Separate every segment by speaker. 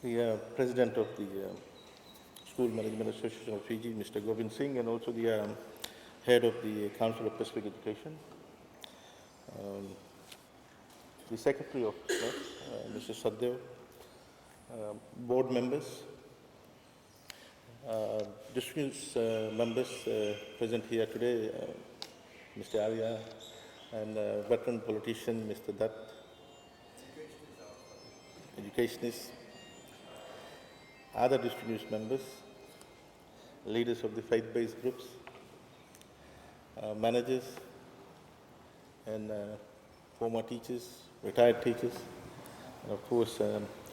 Speaker 1: The President of the School Management Association of Fiji, Mr. Govind Singh, and also the Head of the Council of Pacific Education, the Secretary of Mr. Saddev, board members, distinguished members present here today, Mr. Arya, and veteran politician, Mr. Dutt, educationists, other distinguished members, leaders of the faith-based groups, managers, and former teachers, retired teachers, and of course,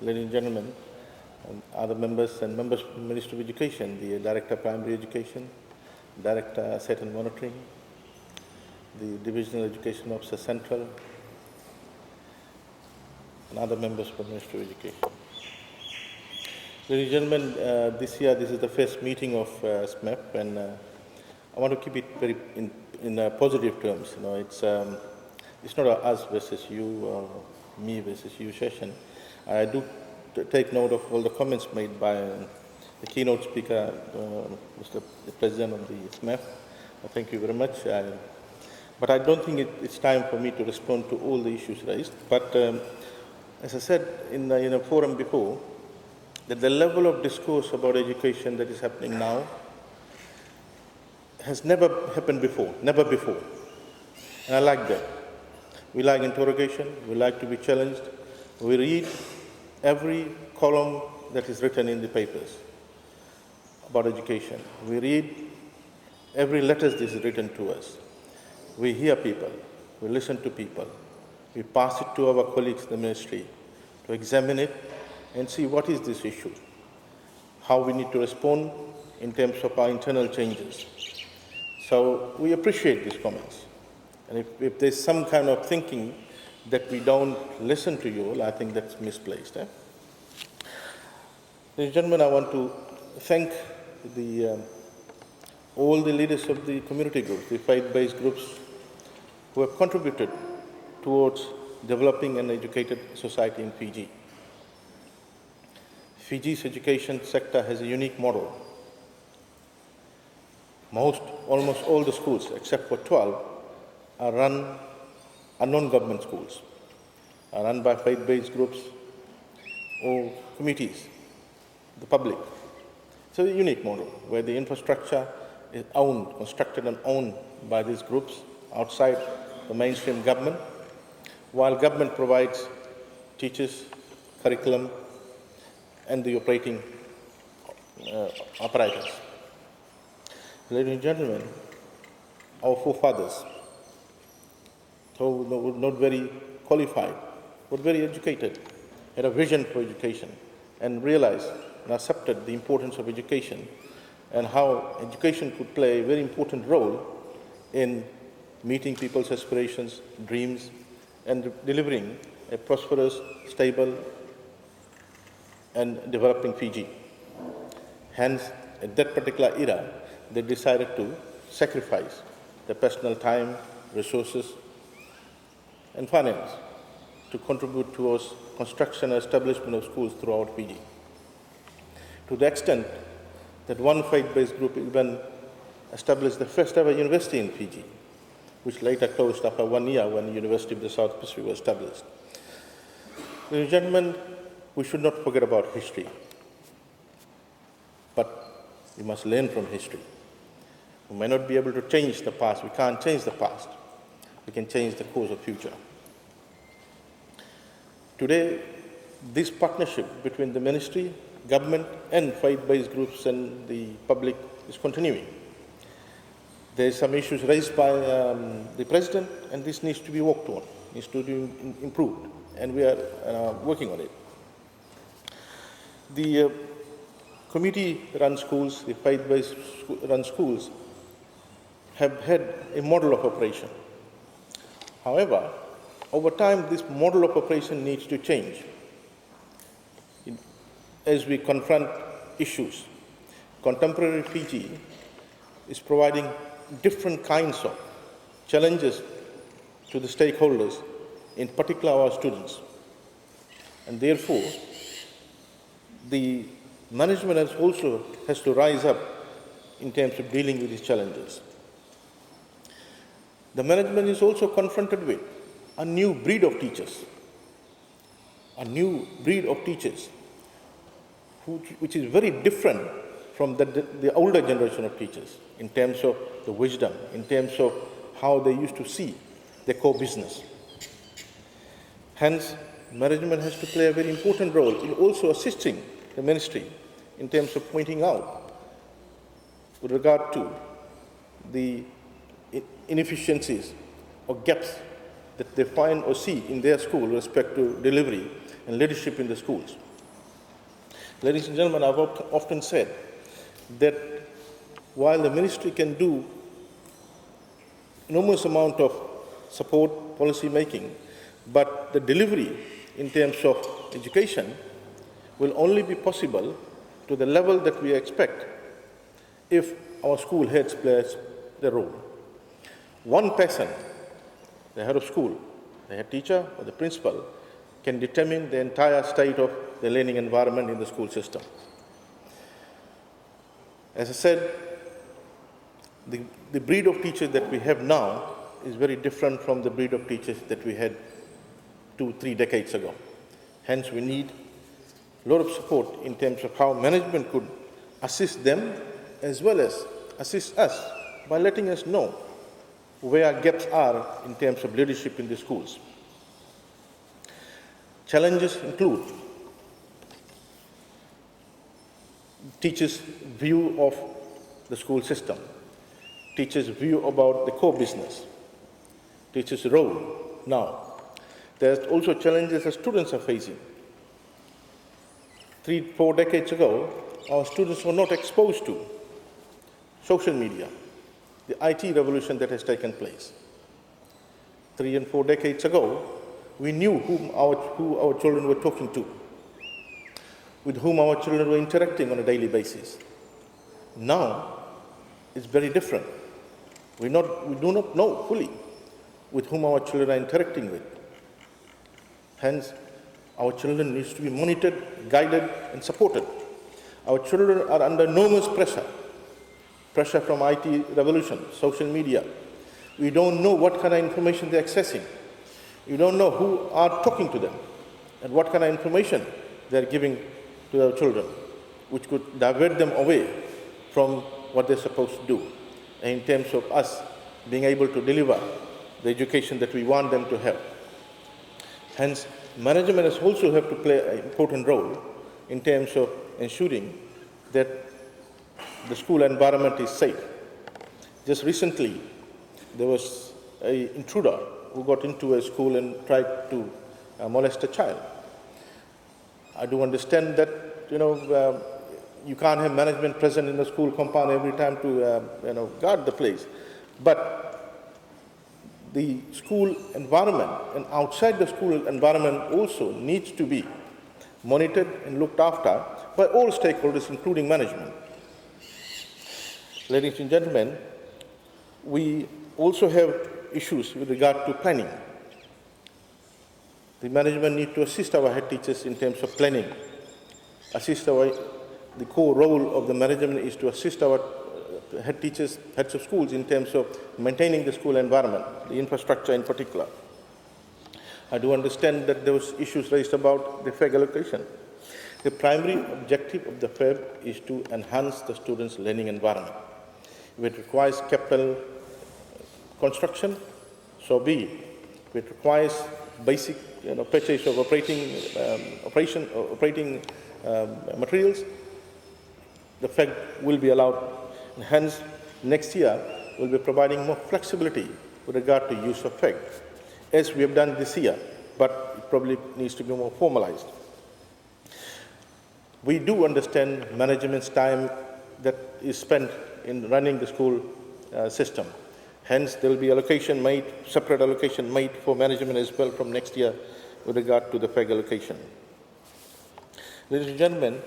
Speaker 1: ladies and gentlemen, other members and members of the Ministry of Education, the Director of Primary Education, Director Asset and Monitoring, the Divisional Education Officer Central, and other members of the Ministry of Education. Ladies and gentlemen, this year this is the first meeting of SMEP, and I want to keep it very in positive terms. You know, it's not a us versus you, or me versus you session. I do take note of all the comments made by the keynote speaker, Mr. the President of the SMEP. Thank you very much. But I don't think it's time for me to respond to all the issues raised. But as I said in a forum before, that the level of discourse about education that is happening now has never happened before, never before. And I like that. We like interrogation, we like to be challenged. We read every column that is written in the papers about education. We read every letter that is written to us. We hear people, we listen to people. We pass it to our colleagues in the ministry to examine it and see what is this issue, how we need to respond in terms of our internal changes. So we appreciate these comments. And if there's some kind of thinking that we don't listen to you all, I think that's misplaced. Ladies and gentlemen, I want to thank all the leaders of the community groups, the faith-based groups, who have contributed towards developing an educated society in Fiji. Fiji's education sector has a unique model. Almost all the schools, except for 12, are non-government schools, are run by faith-based groups or committees, the public. It's a unique model where the infrastructure is constructed and owned by these groups outside the mainstream government, while government provides teachers, curriculum, and the operating apparatus. Ladies and gentlemen, our forefathers, who were not very qualified, but very educated, had a vision for education and realized and accepted the importance of education and how education could play a very important role in meeting people's aspirations, dreams, and delivering a prosperous, stable, and developing Fiji. Hence, at that particular era, they decided to sacrifice their personal time, resources, and finance to contribute towards construction and establishment of schools throughout Fiji. To the extent that one faith-based group even established the first ever university in Fiji, which later closed after 1 year when the University of the South Pacific was established. Ladies and gentlemen, we should not forget about history, but we must learn from history. We may not be able to change the past. We can't change the past. We can change the course of future. Today, this partnership between the ministry, government, and faith-based groups and the public is continuing. There are some issues raised by the President, and this needs to be worked on, needs to be improved, and we are working on it. The community-run schools, the faith-based run schools, have had a model of operation. However, over time, this model of operation needs to change as we confront issues. Contemporary Fiji is providing different kinds of challenges to the stakeholders, in particular our students. And therefore, the management has to rise up in terms of dealing with these challenges. The management is also confronted with a new breed of teachers, which is very different from the older generation of teachers in terms of the wisdom, in terms of how they used to see their core business. Hence, management has to play a very important role in also assisting the ministry in terms of pointing out with regard to the inefficiencies or gaps that they find or see in their school with respect to delivery and leadership in the schools. Ladies and gentlemen, I've often said that while the ministry can do enormous amount of support policy making, but the delivery in terms of education will only be possible to the level that we expect if our school heads play their role. One person, the head of school, the head teacher or the principal, can determine the entire state of the learning environment in the school system. As I said, the breed of teachers that we have now is very different from the breed of teachers that we had 2-3 decades ago. Hence, we need a lot of support in terms of how management could assist them as well as assist us by letting us know where gaps are in terms of leadership in the schools. Challenges include teachers' view of the school system, teachers' view about the core business, teachers' role now. There's also challenges that students are facing. 3-4 decades ago, our students were not exposed to social media, the IT revolution that has taken place. 3 and 4 decades ago, we knew who our children were talking to, with whom our children were interacting on a daily basis. Now, it's very different. We do not know fully with whom our children are interacting with. Hence, our children need to be monitored, guided, and supported. Our children are under enormous pressure from IT revolution, social media. We don't know what kind of information they're accessing. We don't know who are talking to them and what kind of information they're giving to their children, which could divert them away from what they're supposed to do in terms of us being able to deliver the education that we want them to have. Hence, management has also have to play an important role in terms of ensuring that the school environment is safe. Just recently, there was an intruder who got into a school and tried to molest a child. I do understand that, you can't have management present in the school compound every time to, guard the place. But the school environment and outside the school environment also needs to be monitored and looked after by all stakeholders, including management. Ladies and gentlemen, we also have issues with regard to planning. The management needs to assist our head teachers in terms of planning. The core role of the management is to assist our head teachers, heads of schools in terms of maintaining the school environment, the infrastructure in particular. I do understand that there was issues raised about the FEG allocation. The primary objective of the FEG is to enhance the students' learning environment. If it requires capital construction, so be it. If it requires basic purchase of operating materials, the FEG will be allowed. And hence, next year, we'll be providing more flexibility with regard to use of FEG, as we have done this year, but it probably needs to be more formalized. We do understand management's time that is spent in running the school system. Hence, there will be separate allocation made for management as well from next year with regard to the FEG allocation. Ladies and gentlemen,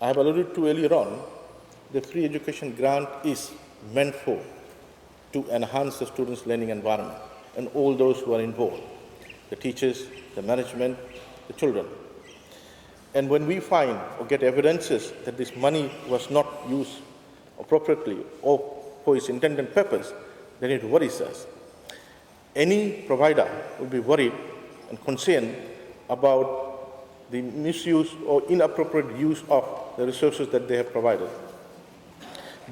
Speaker 1: I have alluded to earlier on, the free education grant is meant to enhance the students' learning environment and all those who are involved, the teachers, the management, the children. And when we find or get evidences that this money was not used appropriately or for its intended purpose, then it worries us. Any provider will be worried and concerned about the misuse or inappropriate use of the resources that they have provided.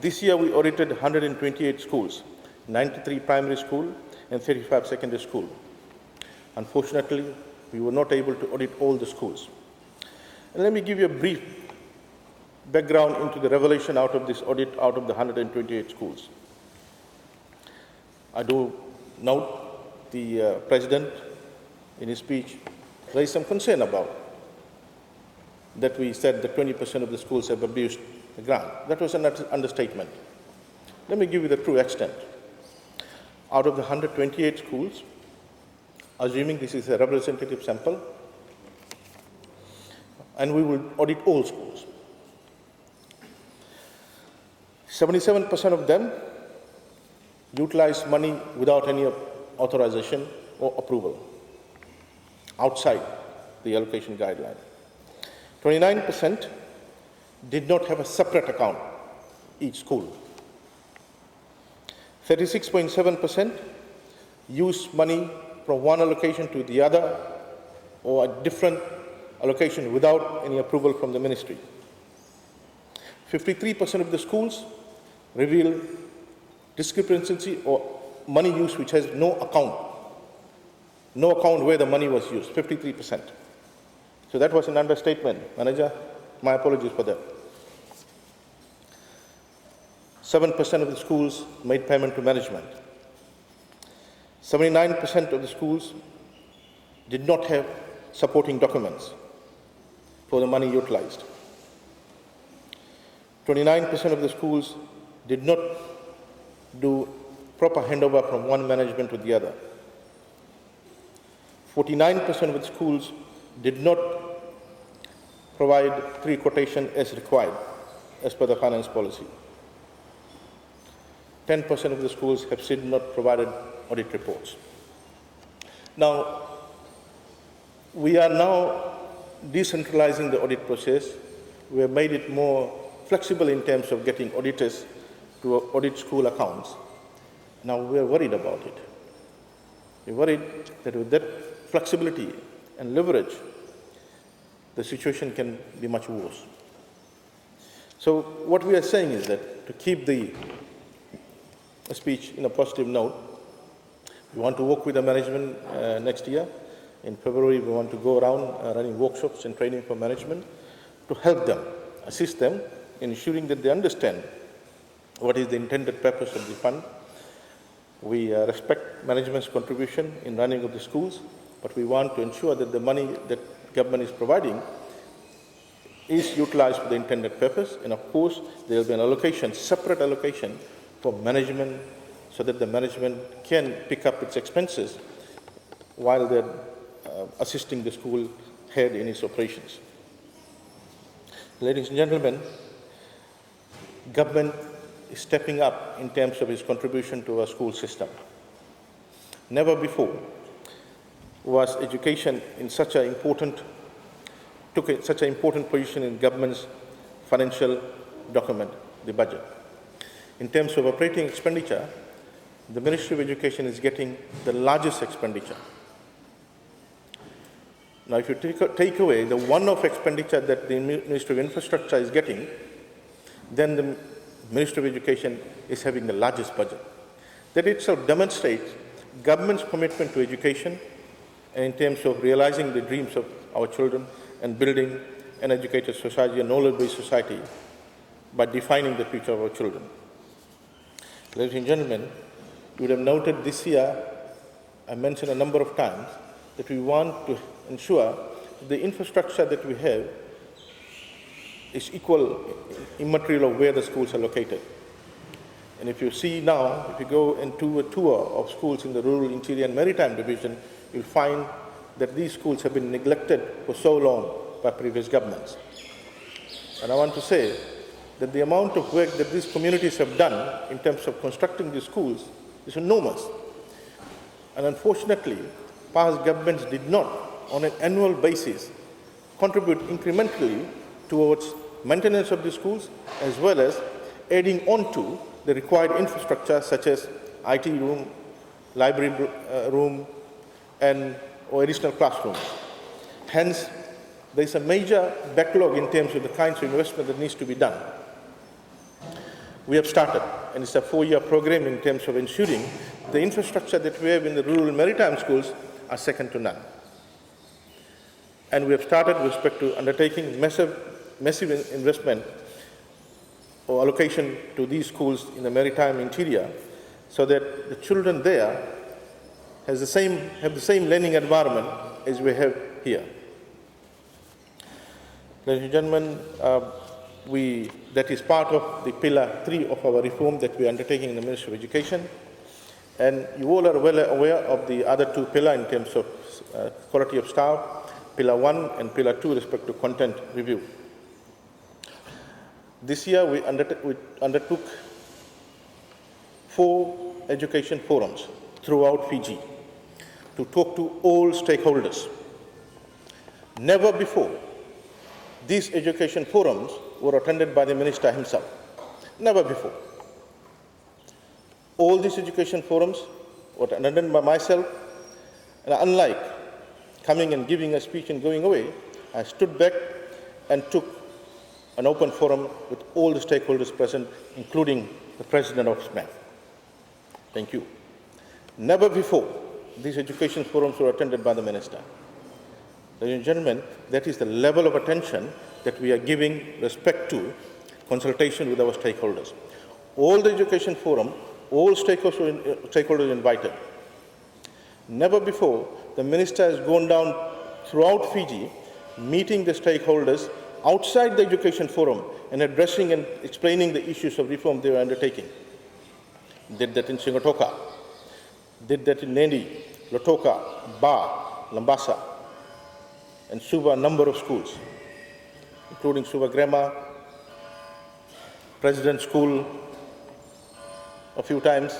Speaker 1: This year we audited 128 schools, 93 primary schools and 35 secondary schools. Unfortunately, we were not able to audit all the schools. And let me give you a brief background into the revelation out of this audit out of the 128 schools. I do note the President, in his speech, raised some concern about that we said that 20% of the schools have abused the grant. That was an understatement. Let me give you the true extent. Out of the 128 schools, assuming this is a representative sample, and we will audit all schools, 77% of them utilize money without any authorization or approval, outside the allocation guideline. 29% did not have a separate account, each school. 36.7% used money from one allocation to the other or a different allocation without any approval from the ministry. 53% of the schools reveal discrepancy or money use which has no account where the money was used, 53%. So that was an understatement. Manager, my apologies for that. 7% of the schools made payment to management. 79% of the schools did not have supporting documents for the money utilized. 29% of the schools did not do proper handover from one management to the other. 49% of the schools did not provide 3 quotations as required, as per the finance policy. 10% of the schools have still not provided audit reports. Now, we are now decentralizing the audit process. We have made it more flexible in terms of getting auditors to audit school accounts. Now we are worried about it. We're worried that with that flexibility and leverage, the situation can be much worse. So what we are saying is that to keep the speech in a positive note, we want to work with the management next year. In February, we want to go around running workshops and training for management to help them, assist them in ensuring that they understand what is the intended purpose of the fund. We respect management's contribution in running of the schools, but we want to ensure that the money that government is providing is utilized for the intended purpose. And of course, there will be an allocation, separate allocation for management, so that the management can pick up its expenses while they're assisting the school head in its operations. Ladies and gentlemen, government is stepping up in terms of its contribution to our school system. Never before was education in such an important, took such an important position in government's financial document, the budget. In terms of operating expenditure, the Ministry of Education is getting the largest expenditure. Now, if you take away the one-off expenditure that the Ministry of Infrastructure is getting, then the Ministry of Education is having the largest budget. That itself demonstrates government's commitment to education and in terms of realizing the dreams of our children and building an educated society, a knowledge-based society, by defining the future of our children. Ladies and gentlemen, you would have noted this year, I mentioned a number of times, that we want to ensure that the infrastructure that we have is equal, immaterial of where the schools are located. And if you see now, if you go into a tour of schools in the rural, interior and maritime division, you'll find that these schools have been neglected for so long by previous governments. And I want to say that the amount of work that these communities have done in terms of constructing these schools is enormous. And unfortunately, past governments did not, on an annual basis, contribute incrementally towards maintenance of the schools, as well as adding on to the required infrastructure such as IT room, library room, or additional classrooms. Hence, there is a major backlog in terms of the kinds of investment that needs to be done. We have started, and it's a 4-year program in terms of ensuring the infrastructure that we have in the rural maritime schools are second to none. And we have started with respect to undertaking massive investment or allocation to these schools in the maritime interior, so that the children there have the same learning environment as we have here. Ladies and gentlemen, that is part of the pillar 3 of our reform that we are undertaking in the Ministry of Education. And you all are well aware of the other 2 pillars in terms of quality of staff, pillar 1 and pillar 2 with respect to content review. This year we undertook 4 education forums throughout Fiji to talk to all stakeholders. Never before these education forums were attended by the Minister himself. Never before. All these education forums were attended by myself, and unlike coming and giving a speech and going away, I stood back and took an open forum with all the stakeholders present, including the President of SMAC. Thank you. Never before these education forums were attended by the Minister. Ladies and gentlemen, that is the level of attention that we are giving respect to consultation with our stakeholders. All the education forum, all stakeholders invited. Never before the Minister has gone down throughout Fiji, meeting the stakeholders outside the education forum and addressing and explaining the issues of reform they were undertaking. Did that in Singatoka, did that in Nandi, Lotoka, Ba, Lambasa, and Suva, a number of schools, including Suva Grammar, President School a few times,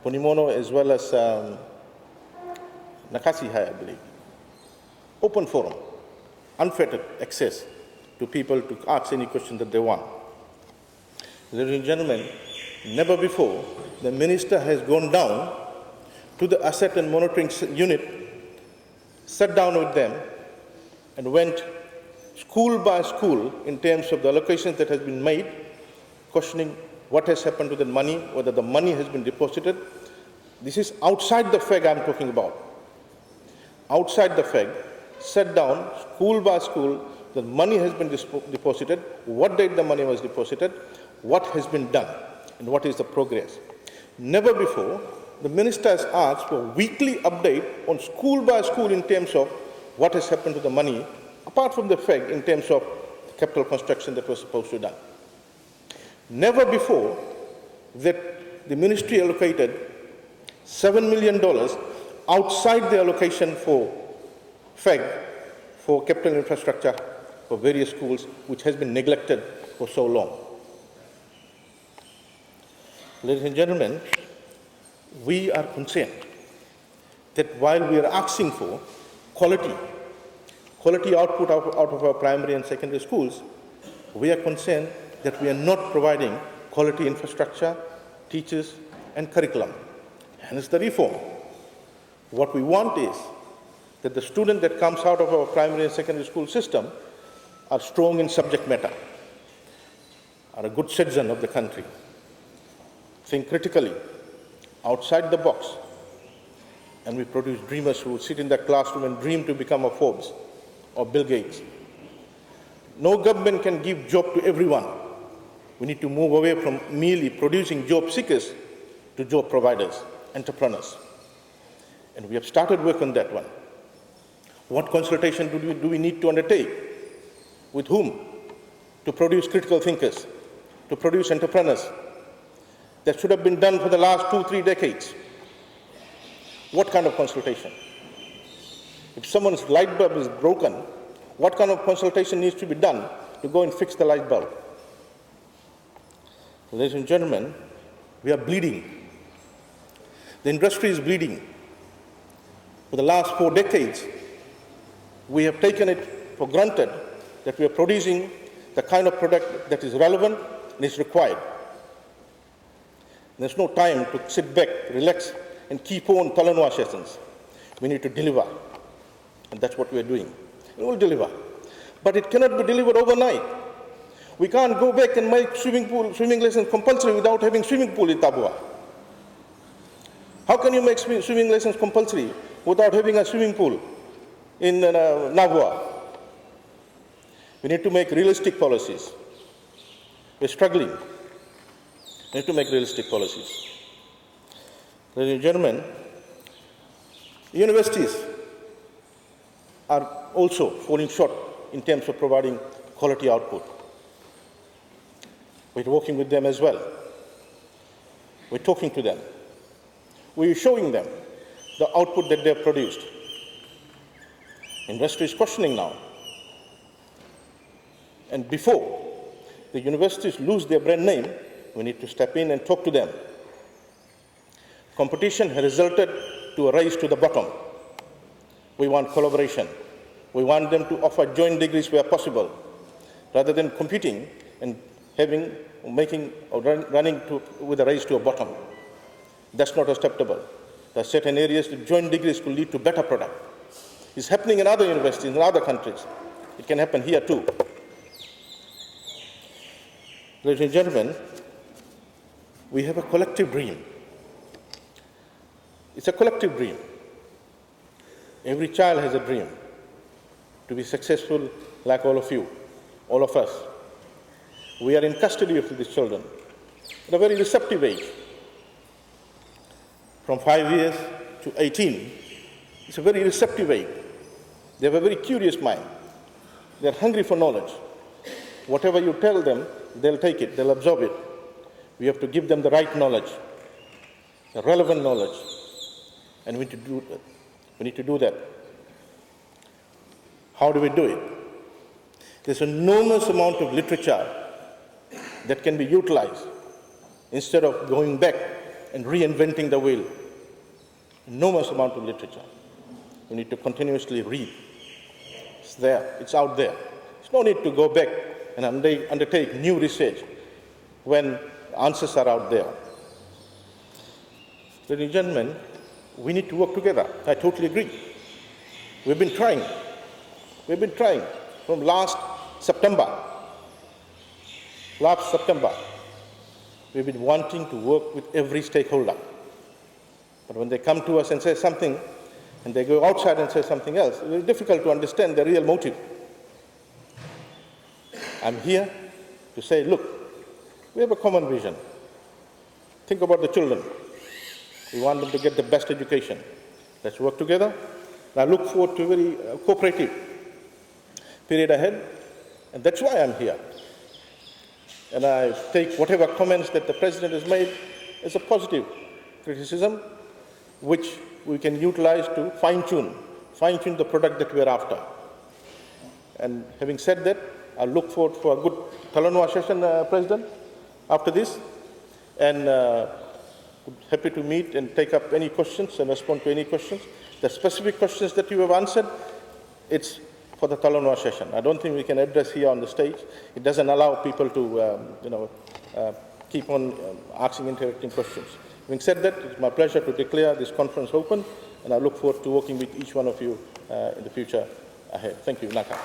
Speaker 1: Punimono, as well as Nakasi High, I believe. Open forum, unfettered access to people to ask any question that they want. Ladies and gentlemen, never before the Minister has gone down to the asset and monitoring unit, sat down with them, and went school by school in terms of the allocations that has been made, questioning what has happened to the money, whether the money has been deposited. This is outside the FEG I'm talking about. Outside the FEG, sat down, school by school, the money has been deposited, what date the money was deposited, what has been done, and what is the progress. Never before, the Minister has asked for a weekly update on school by school in terms of what has happened to the money, apart from the FEG in terms of capital construction that was supposed to be done. Never before that the ministry allocated $7 million outside the allocation for FEG for capital infrastructure for various schools, which has been neglected for so long. Ladies and gentlemen, we are concerned that while we are asking for quality output out of our primary and secondary schools, we are concerned that we are not providing quality infrastructure, teachers, and curriculum. Hence the reform. What we want is that the student that comes out of our primary and secondary school system are strong in subject matter, are a good citizen of the country, think critically, outside the box, and we produce dreamers who sit in that classroom and dream to become a Forbes or Bill Gates. No government can give job to everyone. We need to move away from merely producing job seekers to job providers, entrepreneurs. And we have started work on that one. What consultation do we need to undertake? With whom? To produce critical thinkers, to produce entrepreneurs. That should have been done for the last 2-3 decades. What kind of consultation? If someone's light bulb is broken, what kind of consultation needs to be done to go and fix the light bulb? Ladies and gentlemen, we are bleeding. The industry is bleeding. For the last 4 decades, we have taken it for granted that we are producing the kind of product that is relevant and is required. There's no time to sit back, relax, and keep on Talanoa sessions. We need to deliver, and that's what we are doing. We will deliver, but it cannot be delivered overnight. We can't go back and make swimming lessons compulsory without having swimming pool in Tabua. How can you make swimming lessons compulsory without having a swimming pool in Navua? We need to make realistic policies. We're struggling. We need to make realistic policies. Ladies and gentlemen, universities are also falling short in terms of providing quality output. We're working with them as well. We're talking to them. We're showing them the output that they've produced. Industry is questioning now. And before the universities lose their brand name, we need to step in and talk to them. Competition has resulted to a race to the bottom. We want collaboration. We want them to offer joint degrees where possible, rather than competing and running with a race to a bottom. That's not acceptable. There are certain areas that joint degrees could lead to better product. It's happening in other universities, in other countries. It can happen here too. Ladies and gentlemen, we have a collective dream. It's a collective dream. Every child has a dream to be successful like all of you, all of us. We are in custody of these children at a very receptive age. From 5 years to 18, it's a very receptive age. They have a very curious mind. They're hungry for knowledge. Whatever you tell them, they'll take it, they'll absorb it. We have to give them the right knowledge, the relevant knowledge, and we need to do that. How do we do it? There's an enormous amount of literature that can be utilized instead of going back and reinventing the wheel. Enormous amount of literature. We need to continuously read. It's there, it's out there. There's no need to go back and undertake new research when answers are out there. Ladies and gentlemen, we need to work together. I totally agree. We've been trying. We've been trying from last September. We've been wanting to work with every stakeholder. But when they come to us and say something, and they go outside and say something else, it's very difficult to understand the real motive. I'm here to say, look, we have a common vision. Think about the children. We want them to get the best education. Let's work together. And I look forward to a very cooperative period ahead, and that's why I'm here. And I take whatever comments that the President has made as a positive criticism, which we can utilize to fine-tune the product that we're after. And having said that, I look forward for a good Talanoa session, President, after this, and happy to meet and take up any questions and respond to any questions. The specific questions that you have answered, it's for the Talanoa session. I don't think we can address here on the stage. It doesn't allow people to keep on asking interacting questions. Having said that, it's my pleasure to declare this conference open, and I look forward to working with each one of you in the future ahead. Thank you. Naka.